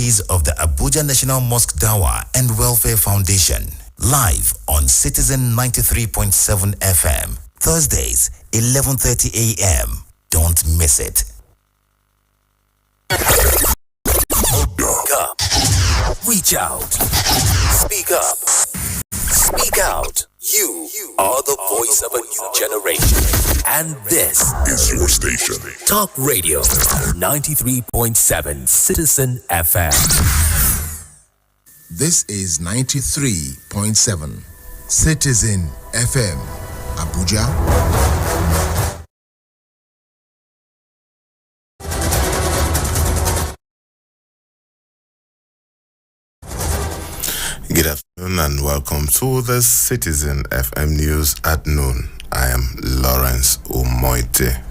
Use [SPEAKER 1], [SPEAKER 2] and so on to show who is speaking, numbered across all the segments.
[SPEAKER 1] activities of the Abuja National Mosque Dawah and Welfare Foundation. Live on Citizen 93.7 FM. Thursdays, 11:30 a.m. Don't miss it. Speak up. Reach out. Speak up. Speak out. You are the voice of a new generation. And this is your station. Talk Radio 93.7 Citizen FM.
[SPEAKER 2] This is 93.7 Citizen FM. Abuja.
[SPEAKER 3] Good afternoon and welcome to the Citizen FM News at noon. I am Lawrence Umoite.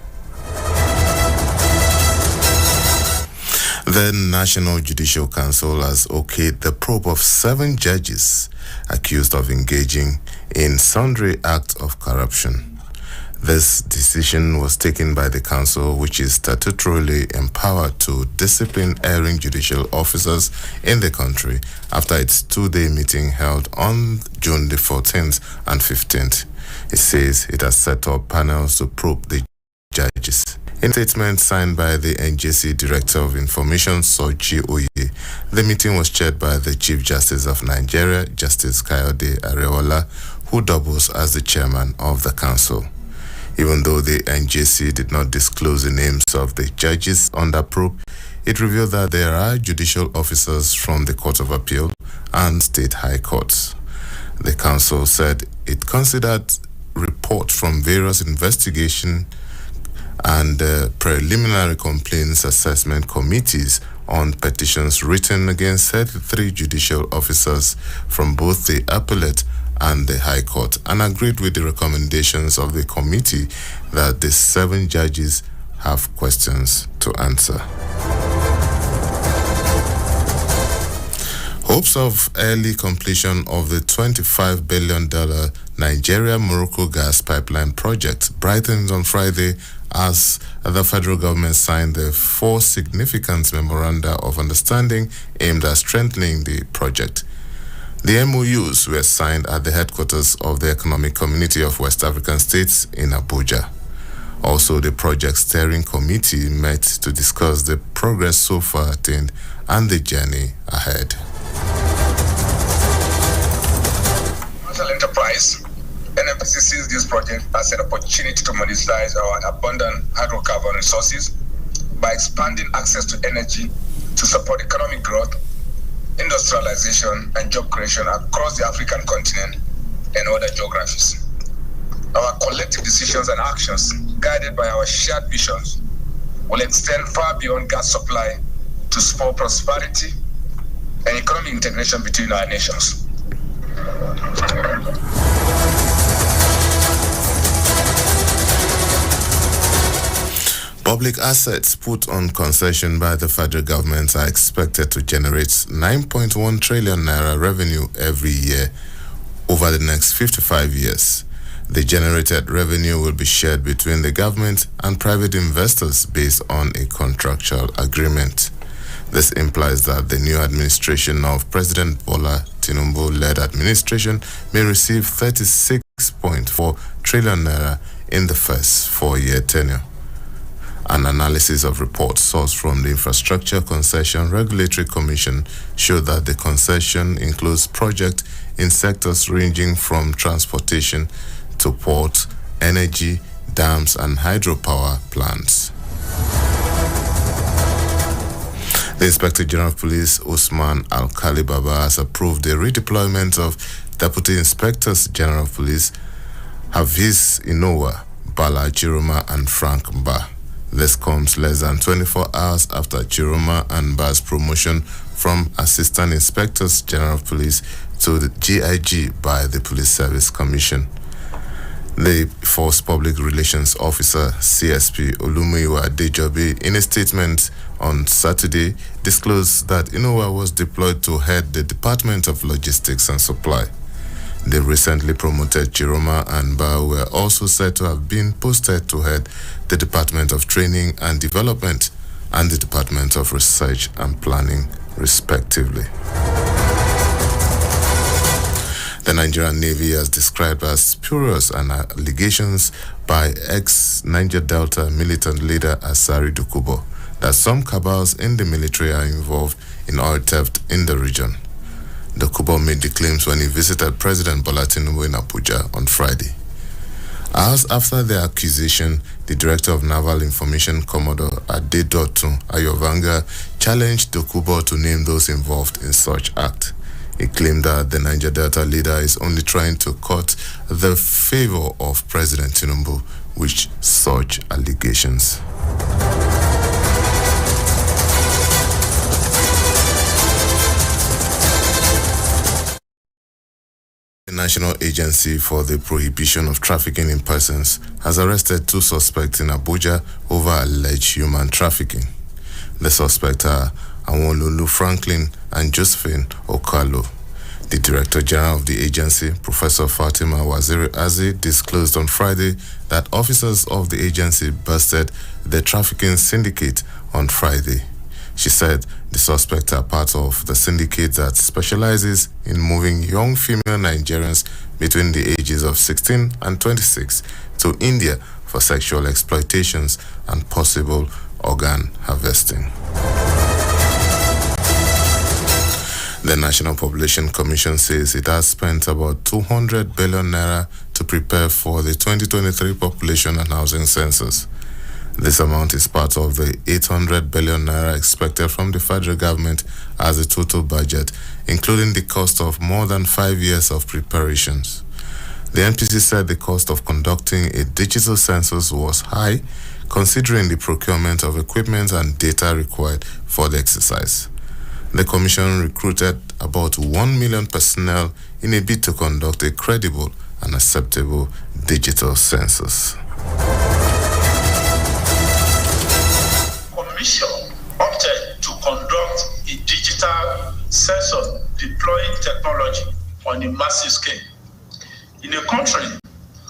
[SPEAKER 3] The National Judicial Council has okayed the probe of 7 judges accused of engaging in sundry acts of corruption. This decision was taken by the council, which is statutorily empowered to discipline erring judicial officers in the country after its 2-day meeting held on June the 14th and 15th. It says it has set up panels to probe the judges. In a statement signed by the NJC Director of Information, Soji Oye, the meeting was chaired by the Chief Justice of Nigeria, Justice Kayode Areola, who doubles as the chairman of the council. Even though the NJC did not disclose the names of the judges under probe, it revealed that there are judicial officers from the Court of Appeal and state high courts. The council said it considered reports from various investigation and preliminary complaints assessment committees on petitions written against 33 judicial officers from both the appellate and the High Court, and agreed with the recommendations of the committee that the 7 judges have questions to answer. Hopes of early completion of the $25 billion Nigeria-Morocco gas pipeline project brightened on Friday as the federal government signed the 4 significant memoranda of understanding aimed at strengthening the project. The MOUs were signed at the headquarters of the Economic Community of West African States in Abuja. Also, the project steering committee met to discuss the progress so far attained and the journey ahead.
[SPEAKER 4] Commercial enterprise, NFC sees this project as an opportunity to monetize our abundant hydrocarbon resources by expanding access to energy to support economic growth, industrialization, and job creation across the African continent and other geographies. Our collective decisions and actions, guided by our shared visions, will extend far beyond gas supply to spur prosperity and economic integration between our nations.
[SPEAKER 3] Public assets put on concession by the federal government are expected to generate 9.1 trillion naira revenue every year over the next 55 years. The generated revenue will be shared between the government and private investors based on a contractual agreement. This implies that the new administration of President Bola Tinubu-led administration may receive 36.4 trillion naira in the first 4-year tenure. An analysis of reports sourced from the Infrastructure Concession Regulatory Commission showed that the concession includes projects in sectors ranging from transportation to ports, energy, dams, and hydropower plants. The Inspector General of Police, Usman Alkali Baba, has approved the redeployment of Deputy Inspectors General of Police Hafiz Inowa, Bala Chiroma, and Frank Mba. This comes less than 24 hours after Chiroma and Mba's promotion from Assistant Inspectors General of Police to the GIG by the Police Service Commission. The Force Public Relations Officer, CSP Olumuyiwa Adejobi, in a statement on Saturday, disclosed that Inowa was deployed to head the Department of Logistics and Supply. The recently promoted Chiroma and Ba were also said to have been posted to head the Department of Training and Development and the Department of Research and Planning respectively. The Nigerian Navy has described as spurious and allegations by ex-Niger Delta militant leader Asari Dokubo that some cabals in the military are involved in oil theft in the region. Dokubo made the claims when he visited President Bola Tinubu in Abuja on Friday. Hours after the accusation, the Director of Naval Information, Commodore Adedotun Ayovanga, challenged Dokubo to name those involved in such act. He claimed that the Niger Delta leader is only trying to cut the favor of President Tinubu with such allegations. The National Agency for the Prohibition of Trafficking in Persons has arrested 2 suspects in Abuja over alleged human trafficking. The suspects are Awololu Franklin and Josephine Okalo. The Director General of the agency, Professor Fatima Waziri Azi, disclosed on Friday that officers of the agency busted the trafficking syndicate on Friday. She said the suspects are part of the syndicate that specializes in moving young female Nigerians between the ages of 16 and 26 to India for sexual exploitations and possible organ harvesting. The National Population Commission says it has spent about 200 billion naira to prepare for the 2023 population and housing census. This amount is part of the 800 billion naira expected from the federal government as a total budget, including the cost of more than 5 years of preparations. The NPC said the cost of conducting a digital census was high, considering the procurement of equipment and data required for the exercise. The Commission recruited about 1 million personnel in a bid to conduct a credible and acceptable digital census.
[SPEAKER 5] Commission opted to conduct a digital census deploying technology on a massive scale. In a country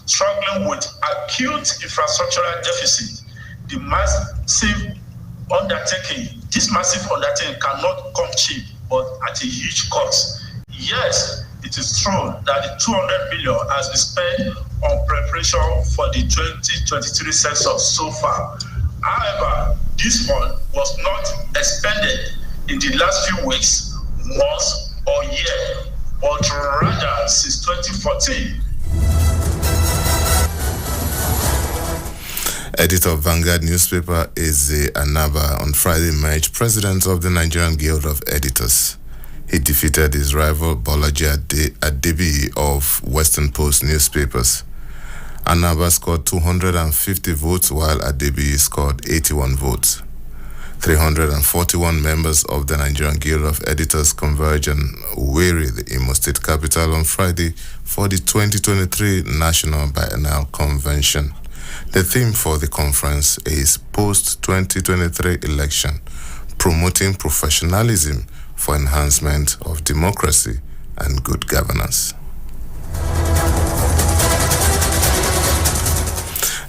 [SPEAKER 5] struggling with acute infrastructural deficit, this massive undertaking cannot come cheap, but at a huge cost. Yes, it is true that the 200 billion has been spent on preparation for the 2023 census so far. However, this fund was not expended in the last few weeks, months, or year, but rather since 2014.
[SPEAKER 3] Editor of Vanguard newspaper Eze Anaba on Friday emerged president of the Nigerian Guild of Editors. He defeated his rival Bolaji Adebi of Western Post newspapers. Anaba scored 250 votes while Adebi scored 81 votes. 341 members of the Nigerian Guild of Editors converged in Owerri, the Imo State capital, on Friday for the 2023 National Biennial Convention. The theme for the conference is Post-2023 Election, Promoting Professionalism for Enhancement of Democracy and Good Governance.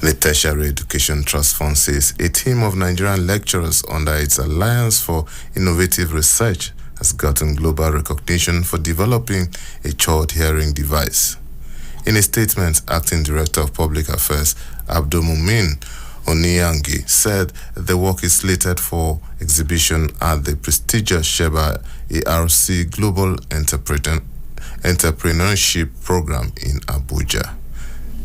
[SPEAKER 3] The Tertiary Education Trust Fund says a team of Nigerian lecturers under its Alliance for Innovative Research has gotten global recognition for developing a child hearing device. In a statement, Acting Director of Public Affairs Abdulmumin Oniyangi said the work is slated for exhibition at the prestigious Sheba ARC Global Entrepreneurship Program in Abuja.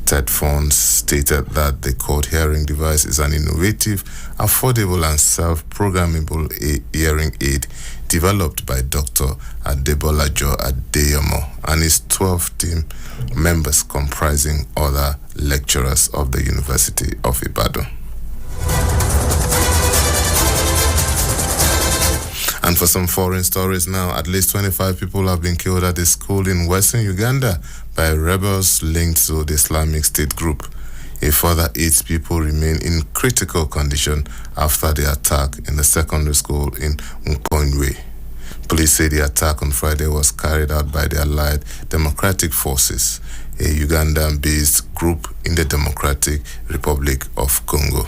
[SPEAKER 3] TED Funds stated that the court hearing device is an innovative, affordable and self-programmable hearing aid developed by Dr. Adebolajo Adeyomo and his 12 team members comprising other lecturers of the University of Ibadan. And for some foreign stories now, at least 25 people have been killed at a school in western Uganda by rebels linked to the Islamic State group. A further 8 people remain in critical condition after the attack in the secondary school in Nkonywe. Police say the attack on Friday was carried out by the Allied Democratic Forces, a Ugandan-based group in the Democratic Republic of Congo.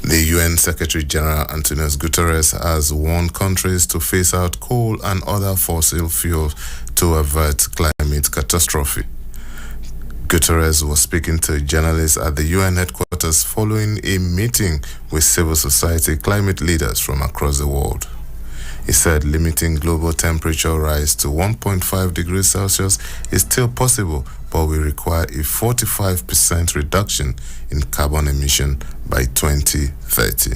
[SPEAKER 3] The UN Secretary General Antonio Guterres has warned countries to phase out coal and other fossil fuels to avert climate catastrophe. Guterres was speaking to journalists at the UN headquarters following a meeting with civil society climate leaders from across the world. He said limiting global temperature rise to 1.5 degrees Celsius is still possible, but will require a 45% reduction in carbon emission by 2030.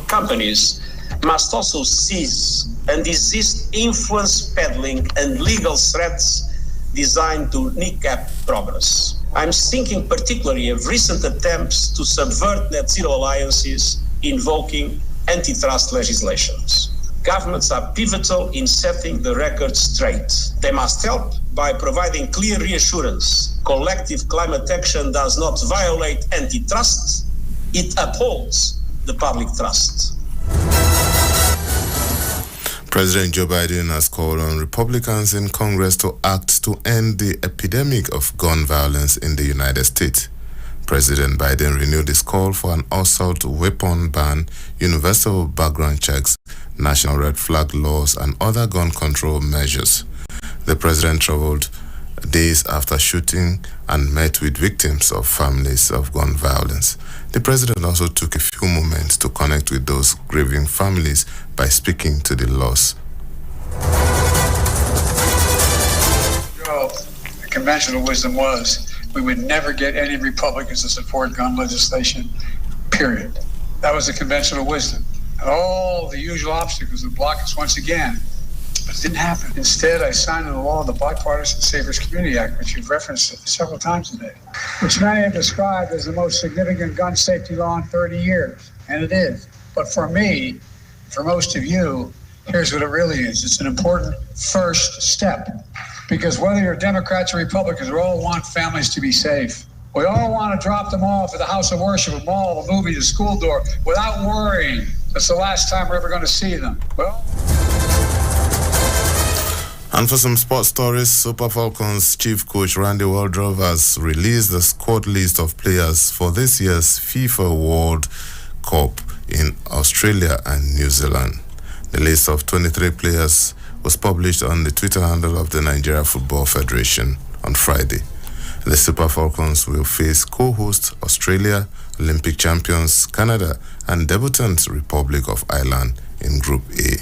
[SPEAKER 6] Companies must also cease and desist influence peddling and legal threats designed to kneecap progress. I'm thinking particularly of recent attempts to subvert net zero alliances invoking antitrust legislations. Governments are pivotal in setting the record straight. They must help by providing clear reassurance. Collective climate action does not violate antitrust, it upholds the public trust.
[SPEAKER 3] President Joe Biden has called on Republicans in Congress to act to end the epidemic of gun violence in the United States. President Biden renewed his call for an assault weapon ban, universal background checks, national red flag laws, and other gun control measures. The president traveled days after shooting and met with victims of families of gun violence. The president also took a few moments to connect with those grieving families by speaking to the loss.
[SPEAKER 7] The conventional wisdom was we would never get any Republicans to support gun legislation, period. That was the conventional wisdom. All the usual obstacles would block us once again. But it didn't happen. Instead, I signed into law the Bipartisan Savers Community Act, which you've referenced several times today, which many have described as the most significant gun safety law in 30 years. And it is. But for me, for most of you, here's what it really is. It's an important first step. Because whether you're Democrats or Republicans, we all want families to be safe. We all want to drop them off at the house of worship, a mall, a movie, a school door, without worrying that's the last time we're ever going to see them. Well.
[SPEAKER 3] And for some sports stories, Super Falcons chief coach Randy Waldrop has released the squad list of players for this year's FIFA World Cup in Australia and New Zealand. The list of 23 players was published on the Twitter handle of the Nigeria Football Federation on Friday. The Super Falcons will face co-host Australia, Olympic champions Canada, and debutant Republic of Ireland in Group A.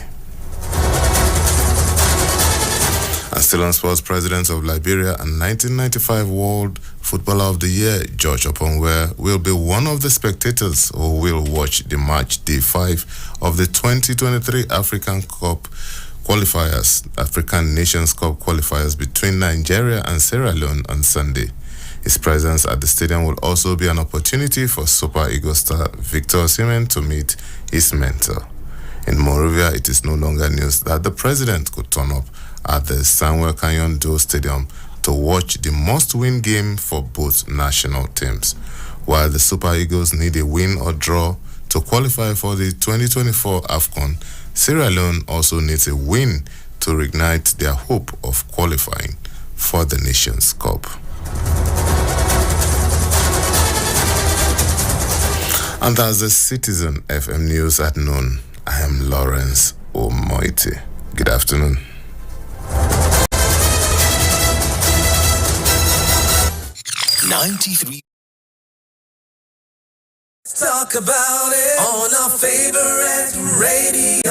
[SPEAKER 3] And still on sports, president of Liberia and 1995 World Footballer of the Year, George Oponwe, will be one of the spectators who will watch the match day 5 of the 2023 African Nations Cup qualifiers between Nigeria and Sierra Leone on Sunday. His presence at the stadium will also be an opportunity for Super Eagles star Victor Osimhen to meet his mentor. In Monrovia, it is no longer news that the president could turn up at the Samuel Canyon Doe Stadium to watch the must-win game for both national teams. While the Super Eagles need a win or draw to qualify for the 2024 AFCON, Sierra Leone also needs a win to reignite their hope of qualifying for the Nations Cup. And that's the Citizen FM News at noon. I am Lawrence Omoiti. Good afternoon.
[SPEAKER 1] Talk about it on our favorite radio.